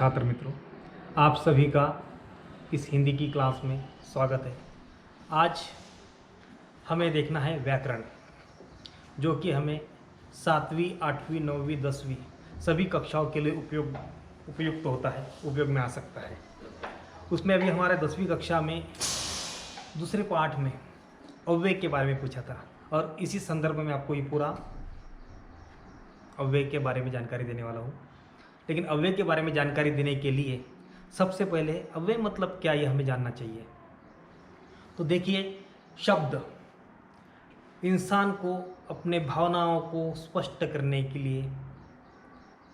छात्र मित्रों, आप सभी का इस हिंदी की क्लास में स्वागत है। आज हमें देखना है व्याकरण, जो कि हमें 7वीं, 8वीं, 9वीं, 10वीं सभी कक्षाओं के लिए उपयुक्त होता है, उपयोग में आ सकता है। उसमें अभी हमारे 10वीं कक्षा में दूसरे पाठ में अव्यय के बारे में पूछा था और इसी संदर्भ में आपको ये पूरा अव्यय के बारे में जानकारी देने वाला हूँ। लेकिन अव्यय के बारे में जानकारी देने के लिए सबसे पहले अव्यय मतलब क्या, ये हमें जानना चाहिए। तो देखिए, शब्द इंसान को अपने भावनाओं को स्पष्ट करने के लिए,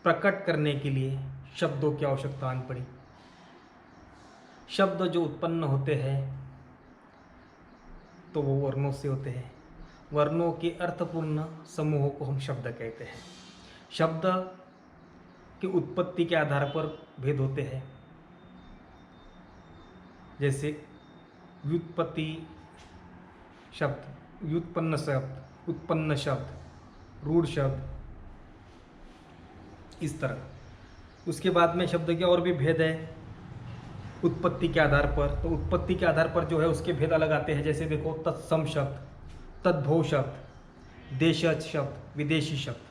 प्रकट करने के लिए शब्दों की आवश्यकता आन पड़ी। शब्द जो उत्पन्न होते हैं तो वो वर्णों से होते हैं। वर्णों के अर्थपूर्ण समूहों को हम शब्द कहते हैं। शब्द की उत्पत्ति के आधार पर भेद होते हैं, जैसे व्युत्पत्ति शब्द, व्युत्पन्न शब्द, उत्पन्न शब्द, रूढ़ शब्द, इस तरह। उसके बाद में शब्द के और भी भेद है उत्पत्ति के आधार पर। तो उत्पत्ति के आधार पर जो है उसके भेद अलग आते हैं। जैसे देखो, तत्सम शब्द, तद्भव शब्द, देशज शब्द, विदेशी शब्द।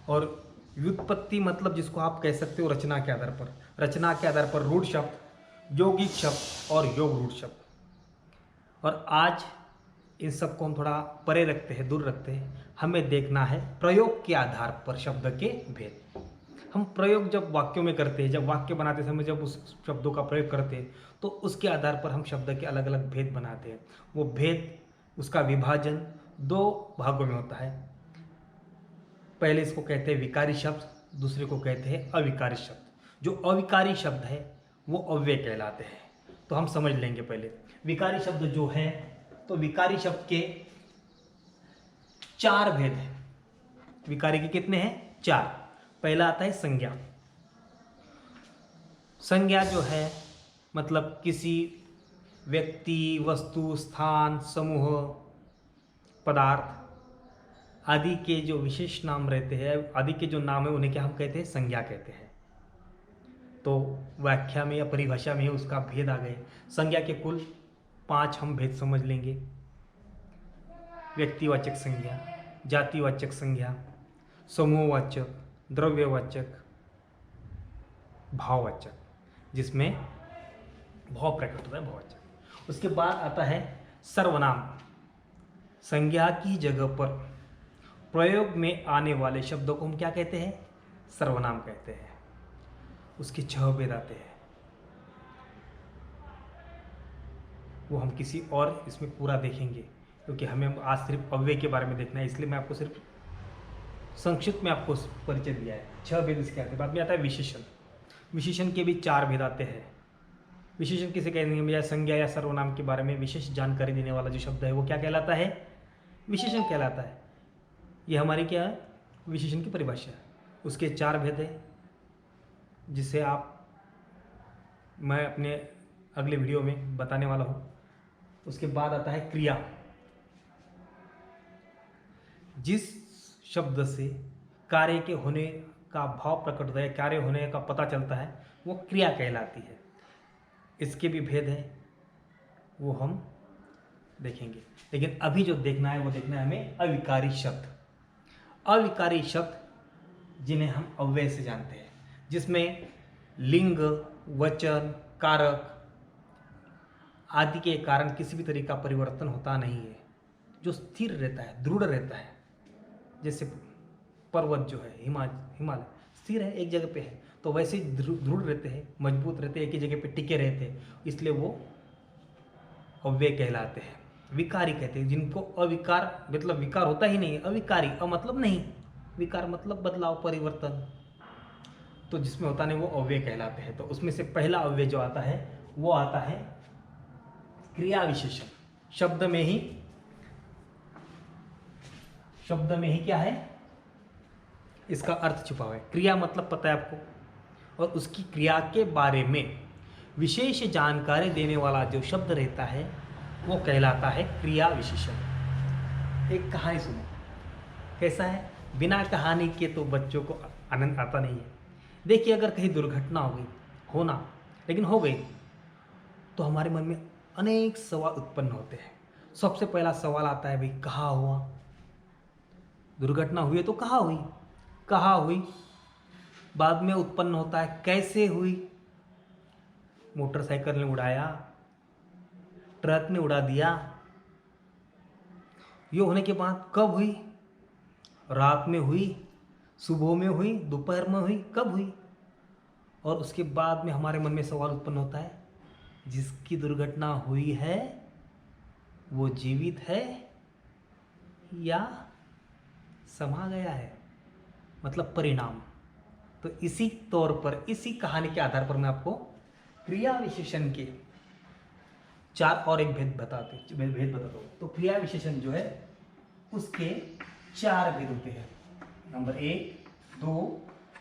और व्युत्पत्ति मतलब जिसको आप कह सकते हो रचना के आधार पर। रचना के आधार पर रूढ़ शब्द, यौगिक शब्द और योग रूढ़ शब्द। और आज इन सबको हम थोड़ा परे रखते हैं, दूर रखते हैं। हमें देखना है प्रयोग के आधार पर शब्द के भेद। हम प्रयोग जब वाक्यों में करते हैं, जब वाक्य बनाते समय जब उस शब्दों का प्रयोग करते हैं, तो उसके आधार पर हम शब्द के अलग अलग भेद बनाते हैं। वो भेद, उसका विभाजन 2 भागों में होता है। पहले इसको कहते हैं विकारी शब्द, दूसरे को कहते हैं अविकारी शब्द। जो अविकारी शब्द है वो अव्यय कहलाते हैं। तो हम समझ लेंगे पहले विकारी शब्द जो है। तो विकारी शब्द के 4 भेद हैं। विकारी के कितने हैं? 4। पहला आता है संज्ञा। संज्ञा जो है मतलब किसी व्यक्ति, वस्तु, स्थान, समूह, पदार्थ आदि के जो विशेष नाम रहते हैं, आदि के जो नाम है उन्हें क्या हम कहते हैं? संज्ञा कहते हैं। तो व्याख्या में या परिभाषा में उसका भेद आ गए। संज्ञा के कुल 5 हम भेद समझ लेंगे। व्यक्तिवाचक संज्ञा, जातिवाचक संज्ञा, समूहवाचक, द्रव्यवाचक, भाववाचक, जिसमें भाव प्रकट होता है, भाववाचक। उसके बाद आता है सर्वनाम। संज्ञा की जगह पर प्रयोग में आने वाले शब्दों को हम क्या कहते हैं? सर्वनाम कहते हैं। उसके 6 भेद आते हैं। वो हम किसी और इसमें पूरा देखेंगे, क्योंकि हमें आज सिर्फ अव्यय के बारे में देखना है, इसलिए मैं आपको सिर्फ संक्षिप्त में आपको परिचय दिया है। 6 भेद इसके आते हैं। बाद में आता है विशेषण। विशेषण के भी 4 भेद आते हैं। विशेषण किसे कहेंगे? या संज्ञा या सर्वनाम के बारे में विशेष जानकारी देने वाला जो शब्द है वो क्या कहलाता है? विशेषण कहलाता है। ये हमारी क्या है? विशेषण की परिभाषा है। उसके 4 भेद है, जिसे मैं अपने अगले वीडियो में बताने वाला हूँ। उसके बाद आता है क्रिया। जिस शब्द से कार्य के होने का भाव प्रकट होता है, कार्य होने का पता चलता है, वो क्रिया कहलाती है। इसके भी भेद है, वो हम देखेंगे। लेकिन अभी जो देखना है वो देखना है हमें अविकारी शब्द। अविकारी शब्द जिन्हें हम अव्यय से जानते हैं, जिसमें लिंग, वचन, कारक आदि के कारण किसी भी तरह का परिवर्तन होता नहीं है, जो स्थिर रहता है, दृढ़ रहता है। जैसे पर्वत जो है, हिमालय स्थिर है, एक जगह पे है, तो वैसे दृढ़ रहते हैं, मजबूत रहते हैं, एक ही जगह पे टिके रहते हैं, इसलिए वो अव्यय कहलाते हैं। विकारी कहते हैं जिनको अविकार, मतलब विकार होता ही नहीं है, अविकारी, मतलब नहीं, विकार मतलब बदलाव, परिवर्तन, तो जिसमें होता नहीं वो अव्यय कहलाते हैं। तो उसमें से पहला अव्यय जो आता है वो आता है क्रिया विशेषण। शब्द में ही क्या है? इसका अर्थ छुपा हुआ है। क्रिया मतलब पता है आपको, और उसकी क्रिया के बारे में विशेष जानकारी देने वाला जो शब्द रहता है वो कहलाता है क्रिया विशेषण। एक कहानी सुनो, कैसा है? बिना कहानी के तो बच्चों को आनंद आता नहीं है। देखिए, अगर कहीं दुर्घटना हो गई, होना, लेकिन हो गई, तो हमारे मन में अनेक सवाल उत्पन्न होते हैं। सबसे पहला सवाल आता है, भाई कहाँ हुआ? दुर्घटना हुई है तो कहाँ हुई? कहाँ हुई? बाद में उत्पन्न होता है, कैसे हुई? मोटरसाइकिल ने उड़ाया, ट्रक ने उड़ा दिया। ये होने के बाद कब हुई? रात में हुई, सुबह में हुई, दोपहर में हुई, कब हुई? और उसके बाद में हमारे मन में सवाल उत्पन्न होता है, जिसकी दुर्घटना हुई है वो जीवित है या समा गया है? मतलब परिणाम। तो इसी तौर पर, इसी कहानी के आधार पर मैं आपको क्रिया विशेषण के चार और एक भेद बताता हूँ। तो क्रिया विशेषण जो है उसके चार भेद होते हैं। नंबर 1, 2,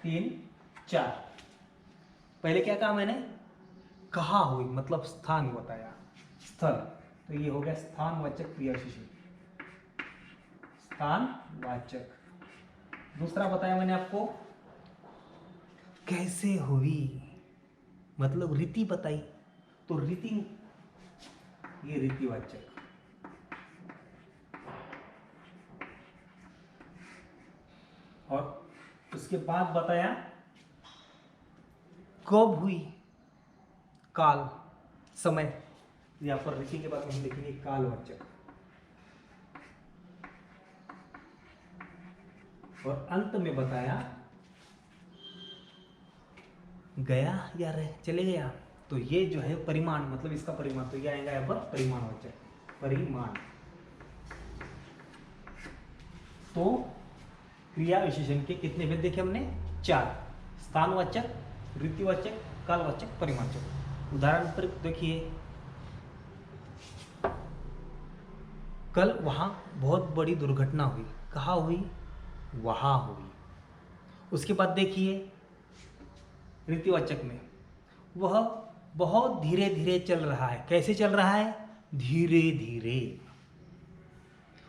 3, 4। पहले क्या कहा मैंने? कहाँ हुई, मतलब स्थान बताया, स्थल। तो ये हो गया स्थानवाचक क्रिया विशेषण, स्थानवाचक। दूसरा बताया मैंने आपको, कैसे हुई, मतलब रीति बताई, तो रीति, ये रीतिवाचक। और उसके बाद बताया कब हुई, काल, समय। यहां पर रीति के बाद हम देखेंगे कालवाचक। और अंत में बताया गया या रह, चले गया। तो ये जो है परिमाण, मतलब इसका परिमाण, तो ये आएगा यहाँ पर परिमाणवाचक, परिमाण। तो क्रिया विशेषण के कितने भेद देखे हमने? 4। स्थानवाचक, रीतिवाचक, कालवाचक, परिमाणवाचक। उदाहरण पर देखिए, कल वहां बहुत बड़ी दुर्घटना हुई। कहाँ हुई? वहां हुई। उसके बाद देखिए रीतिवाचक में, वह बहुत धीरे धीरे चल रहा है। कैसे चल रहा है? धीरे धीरे।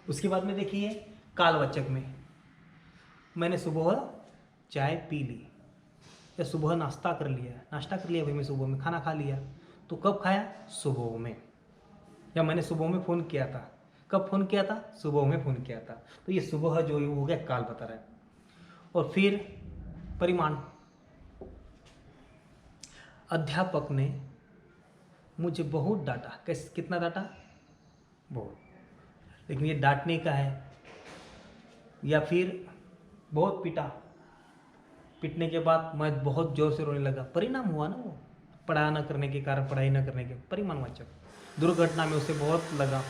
उसके बाद में देखिए कालवाचक में, मैंने सुबह चाय पी ली, या सुबह नाश्ता कर लिया भाई, मैं सुबह में खाना खा लिया। तो कब खाया? सुबह में। या मैंने सुबह में फ़ोन किया था। कब फ़ोन किया था? सुबह में फ़ोन किया था। तो ये सुबह जो है वो हो गया काल बता रहा है। और फिर परिमाण, अध्यापक ने मुझे बहुत डांटा। कैसे, कितना डांटा? बहुत। लेकिन ये डांटने का है। या फिर बहुत पीटा, पीटने के बाद मैं बहुत जोर से रोने लगा। परिणाम हुआ ना वो, पढ़ाई न करने के कारण, पढ़ाई न करने के परिमाणवाचक। दुर्घटना में उसे बहुत लगा,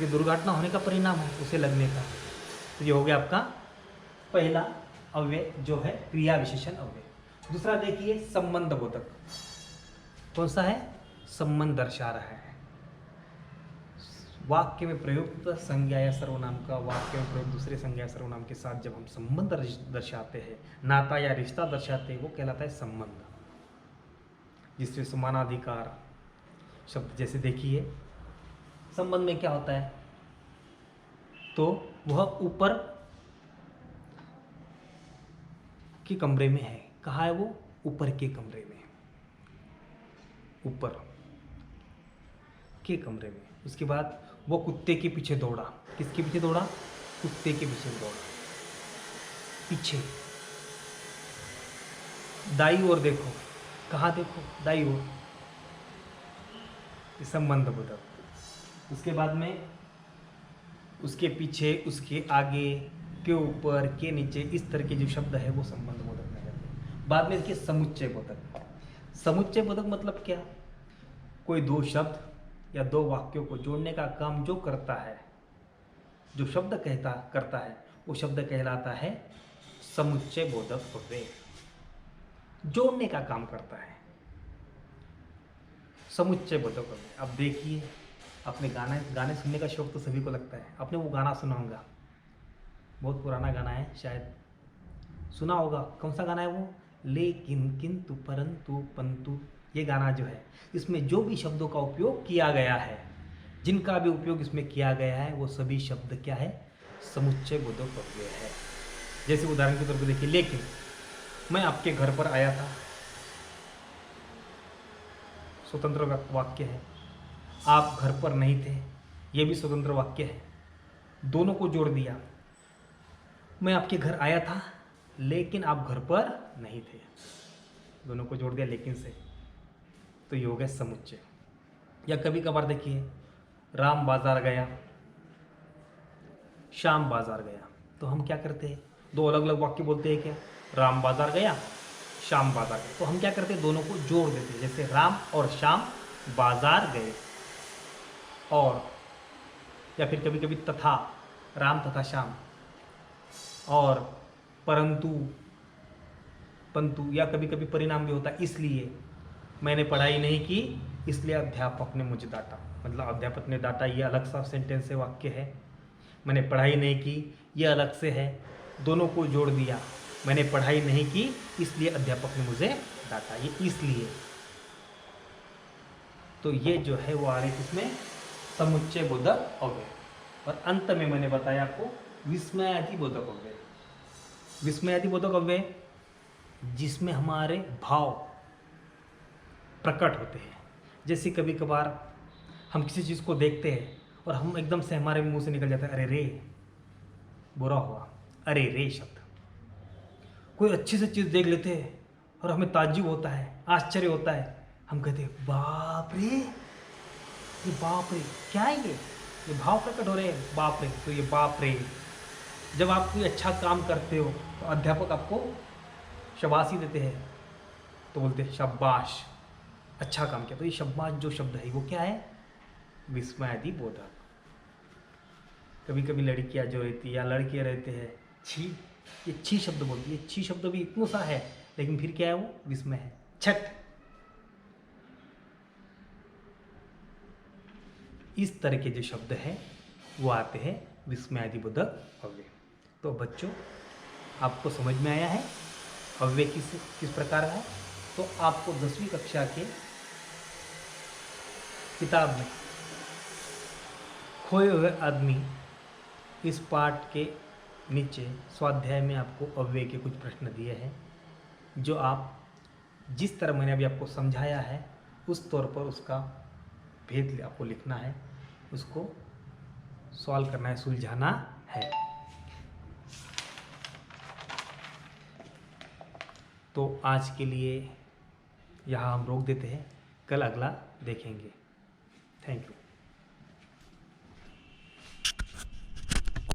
ये दुर्घटना होने का परिणाम है उसे लगने का। तो ये हो गया आपका पहला अव्यय जो है क्रिया विशेषण अव्यय। दूसरा देखिए संबंध बोधक। कौन सा है? संबंध दर्शा रहा है। वाक्य में प्रयुक्त संज्ञा या सर्वनाम का वाक्य में प्रयुक्त दूसरे संज्ञा या सर्वनाम के साथ जब हम संबंध दर्शाते हैं, नाता या रिश्ता दर्शाते हैं, वो कहलाता है संबंध। जिससे समानाधिकार शब्द, जैसे देखिए संबंध में क्या होता है, तो वह ऊपर के कमरे में है। कहाँ है वो? ऊपर के कमरे में, ऊपर के कमरे में। उसके बाद वो कुत्ते के पीछे दौड़ा। किसके पीछे दौड़ा? कुत्ते के पीछे दौड़ा। पीछे, दाई ओर देखो। कहाँ देखो? दाई ओर। संबंध बोधक। उसके बाद में उसके पीछे, उसके आगे, के ऊपर, के नीचे, इस तरह के जो शब्द है वो संबंध बोधक कहलाते हैं। बाद में देखिए समुच्चय बोधक। समुच्चय बोधक मतलब क्या? कोई दो शब्द या दो वाक्यों को जोड़ने का काम जो करता है, जो शब्द करता है, वो शब्द कहलाता है समुच्चय बोधक अव्यय। जोड़ने का काम करता है, समुच्चय बोधक अव्यय। अब देखिए, अपने गाने सुनने का शौक तो सभी को लगता है। आपने वो गाना सुना होगा, बहुत पुराना गाना है, शायद सुना होगा। कौन सा गाना है वो? लेकिन, किंतु, परंतु, पंतु। ये गाना जो है, इसमें जो भी शब्दों का उपयोग किया गया है, जिनका भी उपयोग इसमें किया गया है, वो सभी शब्द क्या है? समुच्चय बोधक अव्यय है। जैसे उदाहरण के तौर पर देखिए, लेकिन, मैं आपके घर पर आया था, स्वतंत्र वाक्य है। आप घर पर नहीं थे, यह भी स्वतंत्र वाक्य है। दोनों को जोड़ दिया। मैं आपके घर आया था लेकिन आप घर पर नहीं थे, दोनों को जोड़ दिया लेकिन से, तो ये हो गया समुच्चय। या कभी कभार देखिए, राम बाजार गया, श्याम बाजार गया, तो हम क्या करते हैं, दो अलग अलग वाक्य बोलते हैं क्या, राम बाजार गया, श्याम बाजार गया, तो हम क्या करते हैं, दोनों को जोड़ देते हैं। जैसे राम और श्याम बाजार गए, और या फिर कभी कभी तथा, राम तथा श्याम, और परंतु, पंतु, या कभी कभी परिणाम भी होता है, इसलिए मैंने पढ़ाई नहीं की इसलिए अध्यापक ने मुझे डांटा। मतलब अध्यापक ने डांटा ये अलग सा सेंटेंस है, वाक्य है। मैंने पढ़ाई नहीं की ये अलग से है, दोनों को जोड़ दिया। मैंने पढ़ाई नहीं की इसलिए अध्यापक ने मुझे डांटा, ये इसलिए। तो ये जो है वो आ रही है इसमें समुच्चय बोधक अव्यय। और अंत में मैंने बताया आपको विस्मयादि बोधक अव्यय। विस्मयादि बोधक अव्यय जिसमें हमारे भाव प्रकट होते हैं। जैसे कभी कभार हम किसी चीज़ को देखते हैं और हम एकदम से हमारे मुंह से निकल जाता है अरे रे, बुरा हुआ, अरे रे शब्द। कोई अच्छी सी चीज़ देख लेते हैं और हमें ताज्जुब होता है, आश्चर्य होता है, हम कहते हैं बाप रे, ये बाप रे क्या है, ये भाव प्रकट हो रहे हैं, बाप रे। तो ये बाप रे, जब आप कोई अच्छा काम करते हो तो अध्यापक आपको शाबाशी देते हैं, तो बोलते हैं शाबाश, अच्छा काम किया। तो ये शाबाश जो शब्द है वो क्या है, विस्मयादि बोधक। कभी कभी लड़कियां जो रहती है या लड़के रहते हैं, छी, ये छी शब्द बोलती है, छी शब्द भी इतना सा है लेकिन फिर क्या है वो विस्मय है। छठ, इस तरह के जो शब्द हैं वो आते हैं विस्मयादि बोधक अव्यय। तो बच्चों आपको समझ में आया है अव्यय किस प्रकार है। तो आपको 10वीं कक्षा के किताब में खोए हुए आदमी इस पाठ के नीचे स्वाध्याय में आपको अव्यय के कुछ प्रश्न दिए हैं, जो आप जिस तरह मैंने अभी आपको समझाया है उस तौर पर उसका भेद आपको लिखना है, उसको सॉल्व करना है, सुलझाना है। तो आज के लिए यहाँ हम रोक देते हैं, कल अगला देखेंगे। Thank you.